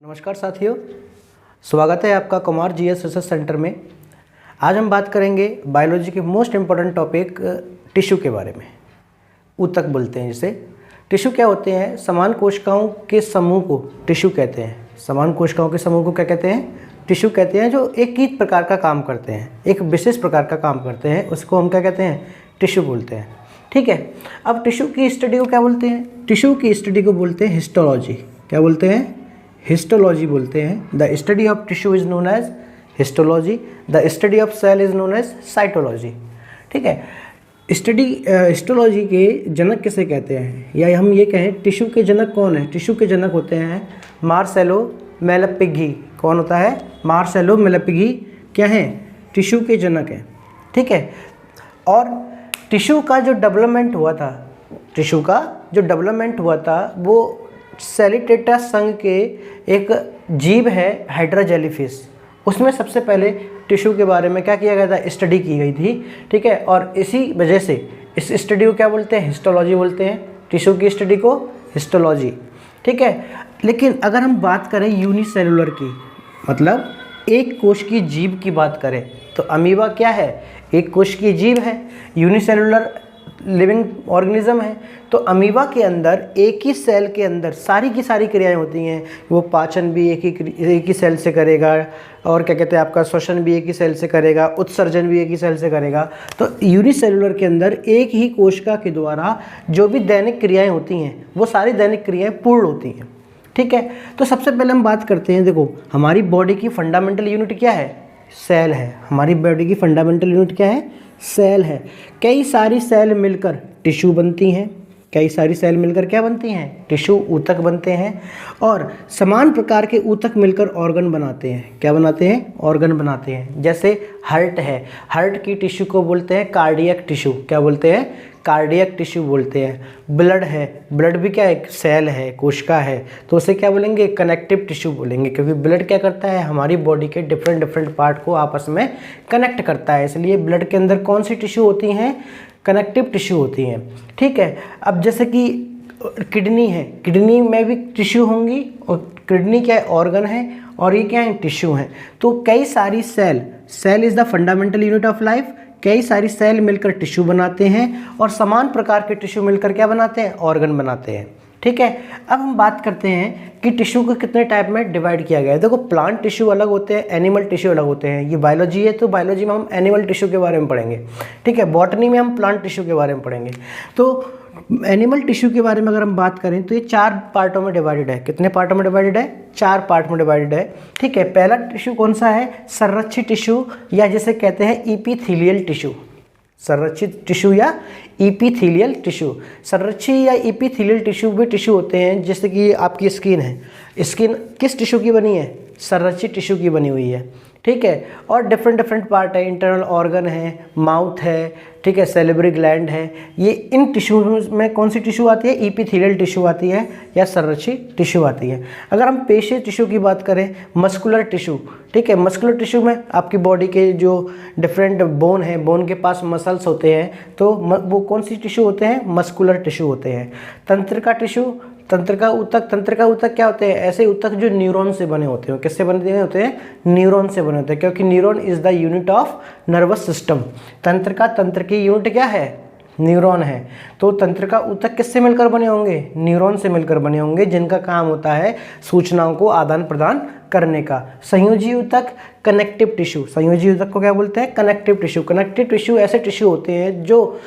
नमस्कार साथियों, स्वागत है आपका कुमार जीएस रिसर्च सेंटर में। आज हम बात करेंगे बायोलॉजी के मोस्ट इम्पॉर्टेंट टॉपिक टिश्यू के बारे में। ऊतक बोलते हैं जिसे। टिश्यू क्या होते हैं? समान कोशिकाओं के समूह को टिश्यू कहते हैं। समान कोशिकाओं के समूह को क्या कहते हैं? टिश्यू कहते हैं, जो एक ही प्रकार का काम करते हैं, एक विशेष प्रकार का काम करते हैं, उसको हम क्या कहते हैं? टिश्यू बोलते हैं। ठीक है। अब टिश्यू की स्टडी को क्या बोलते हैं? टिश्यू की स्टडी को बोलते हैं हिस्टोलॉजी। क्या बोलते हैं? हिस्टोलॉजी बोलते हैं। The study of tissue is known as histology. The study of cell is known as cytology. ठीक है। हिस्टोलॉजी के जनक किसे कहते हैं, या हम ये कहें टिश्यू के जनक कौन है? टिश्यू के जनक होते हैं मार्सेलो मेलापिग्ही। कौन होता है? मार्सेलो मेलापिग्ही क्या है? टिश्यू के जनक हैं। ठीक है। और टिश्यू का जो डेवलपमेंट हुआ था, वो सेलिटेटा संघ के एक जीव है हाइड्रा जेलीफिश। उसमें सबसे पहले टिश्यू के बारे में क्या किया गया था? स्टडी की गई थी। ठीक है। और इसी वजह से इस स्टडी को क्या बोलते हैं? हिस्टोलॉजी बोलते हैं। टिश्यू की स्टडी को हिस्टोलॉजी। ठीक है। लेकिन अगर हम बात करें यूनिसेलुलर की, मतलब एक कोश की जीव की बात करें, तो अमीबा क्या है? एक कोश की जीव है, यूनिसेलुलर लिविंग ऑर्गेनिज्म है। तो अमीबा के अंदर एक ही सेल के अंदर सारी की सारी क्रियाएं होती हैं। वो पाचन भी एक ही सेल से करेगा, और क्या कहते हैं आपका श्वसन भी एक ही सेल से करेगा, उत्सर्जन भी एक ही सेल से करेगा। तो यूनिसेलुलर के अंदर एक ही कोशिका के द्वारा जो भी दैनिक क्रियाएं होती हैं, वो सारी दैनिक क्रियाएं पूर्ण होती हैं। ठीक है। तो सबसे पहले हम बात करते हैं, देखो हमारी बॉडी की फंडामेंटल यूनिट क्या है? सेल है। हमारी बॉडी की फंडामेंटल यूनिट क्या है? सेल है। कई सारी सेल मिलकर टिश्यू बनती हैं। कई सारी सेल मिलकर क्या बनती हैं? टिश्यू, ऊतक बनते हैं। और समान प्रकार के ऊतक मिलकर ऑर्गन बनाते हैं। क्या बनाते हैं? ऑर्गन बनाते हैं। जैसे हार्ट है, हार्ट की टिश्यू को बोलते हैं कार्डियक टिश्यू। क्या बोलते हैं? कार्डियक टिश्यू बोलते हैं। ब्लड है, ब्लड भी क्या है? एक सेल है, कोशिका है, तो उसे क्या बोलेंगे? कनेक्टिव टिश्यू बोलेंगे, क्योंकि ब्लड क्या करता है? हमारी बॉडी के डिफरेंट पार्ट को आपस में कनेक्ट करता है। इसलिए ब्लड के अंदर कौन सी टिश्यू होती हैं? कनेक्टिव टिश्यू होती हैं। ठीक है। अब जैसे कि किडनी है, किडनी में भी टिश्यू होंगी, और किडनी क्या है? ऑर्गन है, और ये क्या है? टिश्यू है। तो कई सारी cell is the fundamental unit of life. कई सारी सेल मिलकर टिश्यू बनाते हैं, और समान प्रकार के टिश्यू मिलकर क्या बनाते हैं? ऑर्गन बनाते हैं। ठीक है। अब हम बात करते हैं कि टिश्यू को कितने टाइप में डिवाइड किया गया है। देखो, प्लांट टिश्यू अलग होते हैं, एनिमल टिश्यू अलग होते हैं। ये बायोलॉजी है, तो बायोलॉजी में हम एनिमल टिश्यू के बारे में पढ़ेंगे। ठीक है। बॉटनी में हम प्लांट टिश्यू के बारे में पढ़ेंगे। तो एनिमल टिश्यू के बारे में अगर हम बात करें, तो ये 4 पार्टों में डिवाइडेड है। कितने पार्टों में डिवाइडेड है? 4 पार्ट में डिवाइडेड है। ठीक है। पहला टिश्यू कौन सा है? संरक्षित टिश्यू, या जिसे कहते हैं इपीथीलियल टिश्यू। संरक्षित टिश्यू या इपीथीलियल टिश्यू। संरक्षित या इपीथीलियल टिश्यू भी टिश्यू होते हैं, जैसे कि आपकी स्किन है। स्किन किस टिश्यू की बनी है? संरक्षित टिश्यू की बनी हुई है। ठीक है। और डिफरेंट पार्ट है, इंटरनल ऑर्गन है, माउथ है, ठीक है, सेलिब्री ग्लैंड है। ये इन टिश्यू में कौन सी टिश्यू आती है? इपीथीलियल टिश्यू आती है, या संरक्षित टिश्यू आती है। अगर हम पेशीय टिश्यू की बात करें, मस्कुलर टिश्यू। ठीक है। मस्कुलर टिश्यू में आपकी बॉडी के जो डिफरेंट बोन है, बोन के पास मसल्स होते हैं, तो वो कौन सी टिश्यू होते हैं? मस्कुलर टिश्यू होते हैं। तंत्रिका टिश्यू, तंत्रिका ऊतक क्या होते हैं? ऐसे ऊतक जो न्यूरॉन से बने होते हैं। किससे बने होते हैं? न्यूरॉन से बने होते हैं, क्योंकि neuron is the unit of nervous system. तंत्र की यूनिट क्या है? न्यूरॉन है। तो तंत्रिका ऊतक किससे मिलकर बने होंगे? न्यूरॉन से मिलकर बने होंगे, जिनका काम होता है सूचनाओं को आदान प्रदान करने का। संयोजी ऊतक, कनेक्टिव टिश्यू। संयोजी ऊतक को क्या बोलते हैं? Connective tissue. कनेक्टिव टिश्यू ऐसे टिश्यू होते हैं जो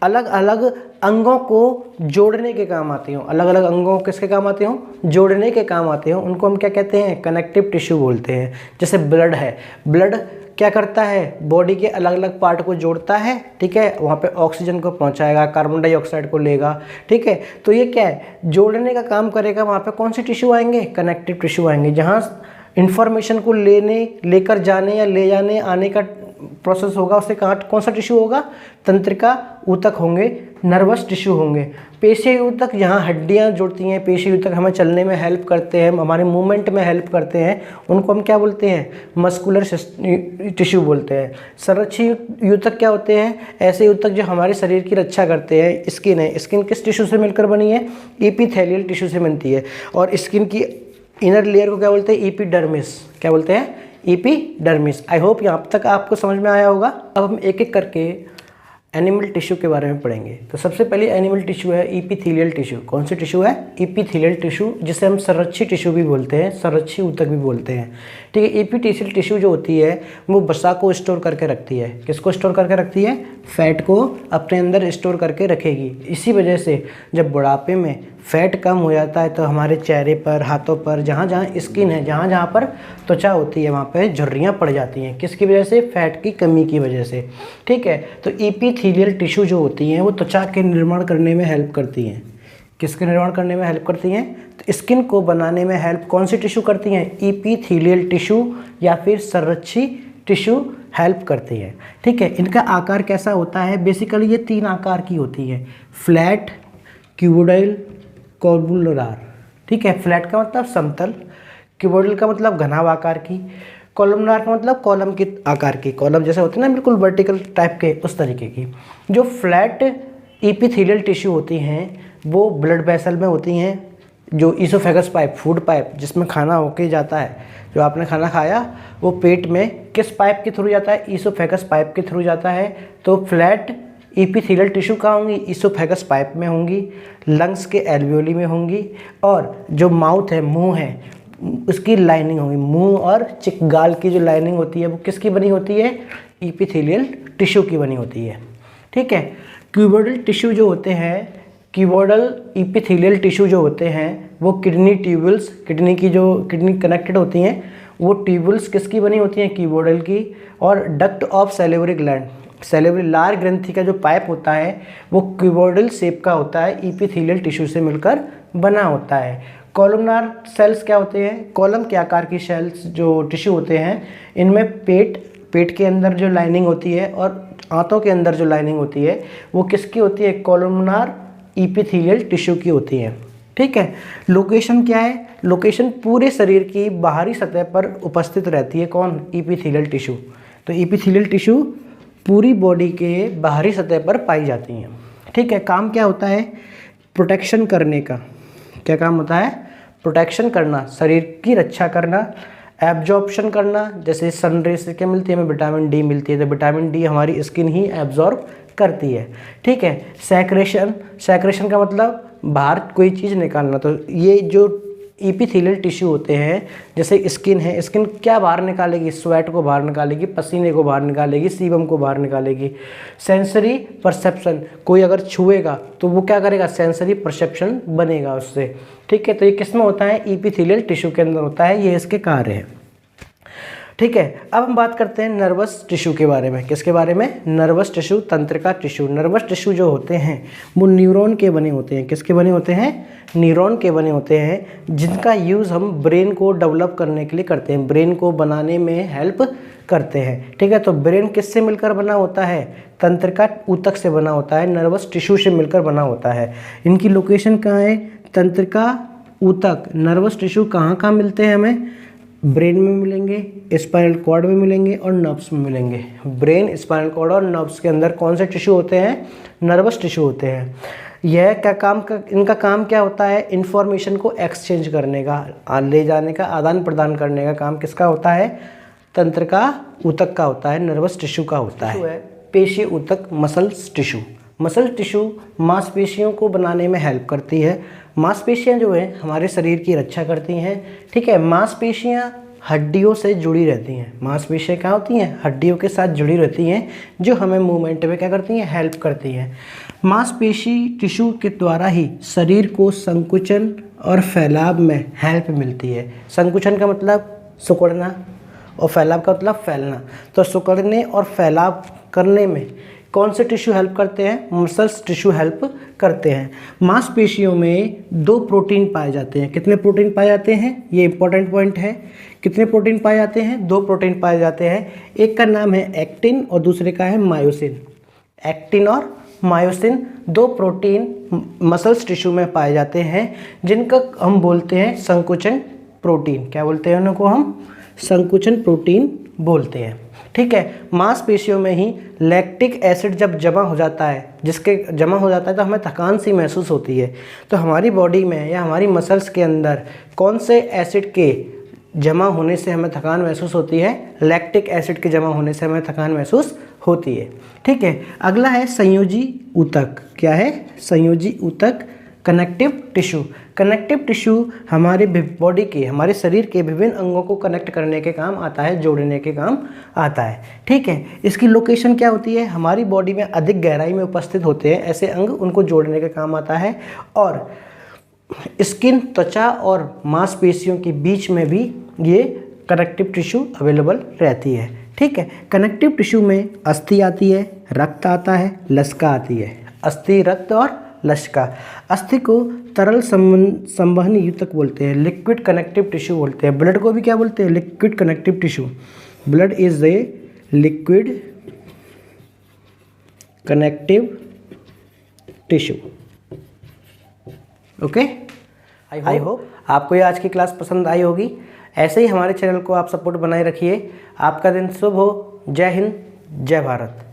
अलग अलग अंगों को जोड़ने के काम आते हों। अलग अलग अंगों को किसके काम आते हों? जोड़ने के काम आते हों। उनको हम क्या कहते हैं? कनेक्टिव टिश्यू बोलते हैं। जैसे ब्लड है, ब्लड क्या करता है? बॉडी के अलग अलग पार्ट को जोड़ता है। ठीक है। वहाँ पे ऑक्सीजन को पहुँचाएगा, कार्बन डाइऑक्साइड को लेगा। ठीक है। तो ये क्या है? जोड़ने का काम करेगा। वहाँ पे कौन से टिश्यू आएंगे? कनेक्टिव टिश्यू आएंगे, जहाँ इंफॉर्मेशन को लेकर जाने या ले जाने आने का प्रोसेस होगा, उससे कौन सा टिश्यू होगा? तंत्रिका ऊतक होंगे, नर्वस टिश्यू होंगे। पेशीय ऊतक, यहाँ हड्डियाँ जुड़ती हैं। पेशीय ऊतक हमें चलने में हेल्प करते हैं, हमारे मूवमेंट में हेल्प करते हैं। उनको हम क्या बोलते हैं? मस्कुलर टिश्यू बोलते हैं। संरक्षित ऊतक क्या होते हैं? ऐसे ऊतक जो हमारे शरीर की रक्षा करते हैं। स्किन है, स्किन किस टिश्यू से मिलकर बनी है? एपिथेलियल टिश्यू से बनती है। और स्किन की इनर लेयर को क्या बोलते हैं, एपिडर्मिस। क्या बोलते हैं, एपिडर्मिस। आई होप यहाँ तक आपको समझ में आया होगा। अब हम एक एक करके एनिमल टिश्यू के बारे में पढ़ेंगे। तो सबसे पहले एनिमल टिश्यू है एपिथेलियल टिश्यू। कौन सी टिश्यू है, एपिथेलियल टिश्यू, जिसे हम संरक्षी टिश्यू भी बोलते हैं, संरक्षी ऊतक भी बोलते हैं। ठीक है, एपिथेलियल टिश्यू जो होती है वो वसा को स्टोर करके रखती है। किसको स्टोर करके रखती है, फैट को अपने अंदर स्टोर करके रखेगी। इसी वजह से जब बुढ़ापे में फैट कम हो जाता है तो हमारे चेहरे पर, हाथों पर, जहाँ जहाँ स्किन है, जहाँ जहाँ पर त्वचा होती है वहाँ पे झुर्रियाँ पड़ जाती हैं। किसकी वजह से, फैट की कमी की वजह से। ठीक है, तो एपिथेलियल टिश्यू जो होती हैं वो त्वचा के निर्माण करने में हेल्प करती हैं। किसके निर्माण करने में हेल्प करती हैं, तो स्किन को बनाने में हेल्प कौन सी टिश्यू करती हैं, एपिथेलियल टिश्यू या फिर संरक्षी टिश्यू हेल्प करती है। ठीक है, इनका आकार कैसा होता है, बेसिकली ये 3 आकार की होती है, फ्लैट, क्यूबोइडल, कॉर्बुलर। ठीक है, फ्लैट का मतलब समतल, क्यूबोइडल का मतलब घनाभ आकार की, कॉलमनार का मतलब कॉलम के आकार की, कॉलम जैसे होते हैं ना बिल्कुल वर्टिकल टाइप के, उस तरीके की। जो फ्लैट एपिथेलियल टिश्यू होती हैं वो ब्लड वेसल में होती हैं। जो ईसोफेगस पाइप, फूड पाइप जिसमें खाना होके जाता है, जो आपने खाना खाया वो पेट में किस पाइप के थ्रू जाता है, ईसोफेगस पाइप के थ्रू जाता है। तो फ्लैट एपिथेलियल टिश्यू कहाँ होंगी, ईसोफेगस पाइप में होंगी, लंग्स के एल्वियोली में होंगी, और जो माउथ है, मुंह है, उसकी लाइनिंग होगी, मुंह और गाल की जो लाइनिंग होती है वो किसकी बनी होती है, एपिथेलियल टिश्यू की बनी होती है। ठीक है, क्यूबोइडल टिश्यू जो होते हैं, क्यूबोइडल एपिथेलियल टिश्यू जो होते हैं वो किडनी ट्यूबुल्स, किडनी की जो किडनी कनेक्टेड होती हैं वो ट्यूबुल्स किसकी बनी होती हैं, क्यूबोइडल की, और duct of salivary gland, salivary लार ग्रंथि का जो पाइप होता है वो क्यूबोइडल शेप का होता है, एपिथेलियल टिश्यू से मिलकर बना होता है। कॉलमनार सेल्स क्या होते हैं, कॉलम के आकार की सेल्स जो टिश्यू होते हैं, इनमें पेट के अंदर जो लाइनिंग होती है और आंतों के अंदर जो लाइनिंग होती है वो किसकी होती है, कॉलमनार एपिथेलियल टिश्यू की होती है। ठीक है, लोकेशन क्या है, लोकेशन पूरे शरीर की बाहरी सतह पर उपस्थित रहती है। कौन, एपिथेलियल टिश्यू। तो एपिथेलियल टिश्यू पूरी बॉडी के बाहरी सतह पर पाई जाती हैं। ठीक है, काम क्या होता है, प्रोटेक्शन करने का। क्या काम होता है, प्रोटेक्शन करना, शरीर की रक्षा करना, एब्जॉर्प्शन करना, जैसे सन रे से क्या मिलती है, हमें विटामिन डी मिलती है, तो विटामिन डी हमारी स्किन ही एब्जॉर्ब करती है। ठीक है, सैक्रेशन, सैक्रेशन का मतलब बाहर कोई चीज़ निकालना। तो ये जो एपिथेलियल टिश्यू होते हैं, जैसे स्किन है, स्किन क्या बाहर निकालेगी, स्वेट को बाहर निकालेगी, पसीने को बाहर निकालेगी, सीबम को बाहर निकालेगी। सेंसरी परसेप्शन, कोई अगर छुएगा तो वो क्या करेगा, सेंसरी परसेप्शन बनेगा उससे। ठीक है, तो ये किस में होता है, एपिथेलियल टिश्यू के अंदर होता है, ये इसके कार्य है। ठीक है, अब हम बात करते हैं नर्वस टिश्यू के बारे में। किसके बारे में, नर्वस टिश्यू, तंत्रिका टिश्यू। नर्वस टिश्यू जो होते हैं वो न्यूरॉन के बने होते हैं। किसके बने होते हैं, न्यूरॉन के बने होते हैं, जिनका यूज़ हम ब्रेन को डेवलप करने के लिए करते हैं, ब्रेन को बनाने में हेल्प करते हैं। ठीक है, तो ब्रेन किससे मिलकर बना होता है, तंत्रिका ऊतक से बना होता है, नर्वस टिश्यू से मिलकर बना होता है। इनकी लोकेशन कहाँ है, तंत्रिका ऊतक, नर्वस टिश्यू कहाँ कहाँ मिलते हैं हमें, ब्रेन में मिलेंगे, स्पाइनल कॉर्ड में मिलेंगे और नर्व्स में मिलेंगे। ब्रेन, स्पाइनल कॉर्ड और नर्व्स के अंदर कौन से टिश्यू होते हैं, नर्वस टिश्यू होते हैं। यह क्या काम का, इनका काम क्या होता है, इन्फॉर्मेशन को एक्सचेंज करने का, ले जाने का, आदान प्रदान करने का काम किसका होता है, तंत्रिका ऊतक का होता है, नर्वस टिश्यू का होता है। पेशी ऊतक, मसल्स टिश्यू। मसल टिश्यू मांसपेशियों को बनाने में हेल्प करती है। मांसपेशियां जो है हमारे शरीर की रक्षा करती हैं। ठीक है, मांसपेशियां हड्डियों से जुड़ी रहती हैं। मांसपेशियां क्या होती हैं, हड्डियों के साथ जुड़ी रहती हैं, जो हमें मूवमेंट में क्या करती हैं, हेल्प करती हैं। मांसपेशी टिश्यू के द्वारा ही शरीर को संकुचन और फैलाव में हेल्प मिलती है। संकुचन का मतलब सिकुड़ना और फैलाव का मतलब फैलना। तो सिकुड़ने और फैलाव करने में कौन से टिश्यू हेल्प करते हैं, मसल्स टिश्यू हेल्प करते हैं। मांसपेशियों में 2 प्रोटीन पाए जाते हैं। कितने प्रोटीन पाए जाते हैं, ये इंपॉर्टेंट पॉइंट है। कितने प्रोटीन पाए जाते हैं, 2 प्रोटीन पाए जाते हैं। एक का नाम है एक्टिन और दूसरे का है मायोसिन। एक्टिन और मायोसिन 2 प्रोटीन मसल्स टिश्यू में पाए जाते हैं, जिनका हम बोलते हैं संकुचन प्रोटीन। क्या बोलते हैं उनको हम, संकुचन प्रोटीन बोलते हैं। ठीक है। मांसपेशियों में ही लैक्टिक एसिड जब जमा हो जाता है, जिसके जमा हो जाता है तो हमें थकान सी महसूस होती है। तो हमारी बॉडी में या हमारी मसल्स के अंदर कौन से एसिड के जमा होने से हमें थकान महसूस होती है? लैक्टिक एसिड के जमा होने से हमें थकान महसूस होती है। ठीक है। अगला है संयोजी ऊतक। क्या है? संयोजी ऊतक, कनेक्टिव टिश्यू। कनेक्टिव टिश्यू हमारे बॉडी के, हमारे शरीर के विभिन्न अंगों को कनेक्ट करने के काम आता है, जोड़ने के काम आता है। ठीक है। इसकी लोकेशन क्या होती है? हमारी बॉडी में अधिक गहराई में उपस्थित होते हैं ऐसे अंग, उनको जोड़ने के काम आता है। और स्किन, त्वचा और मांसपेशियों के बीच में भी ये कनेक्टिव टिश्यू अवेलेबल रहती है। ठीक है। कनेक्टिव टिश्यू में अस्थि आती है, रक्त आता है, लसिका आती है। अस्थि, रक्त और लसिका। अस्थि को तरल संवहनी यूतक बोलते हैं, लिक्विड कनेक्टिव टिश्यू बोलते हैं। ब्लड को भी क्या बोलते हैं? Liquid connective tissue. Blood is a liquid connective tissue. Okay. I hope आपको ये आज की क्लास पसंद आई होगी। ऐसे ही हमारे चैनल को आप सपोर्ट बनाए रखिए। आपका दिन शुभ हो। जय हिंद, जय भारत।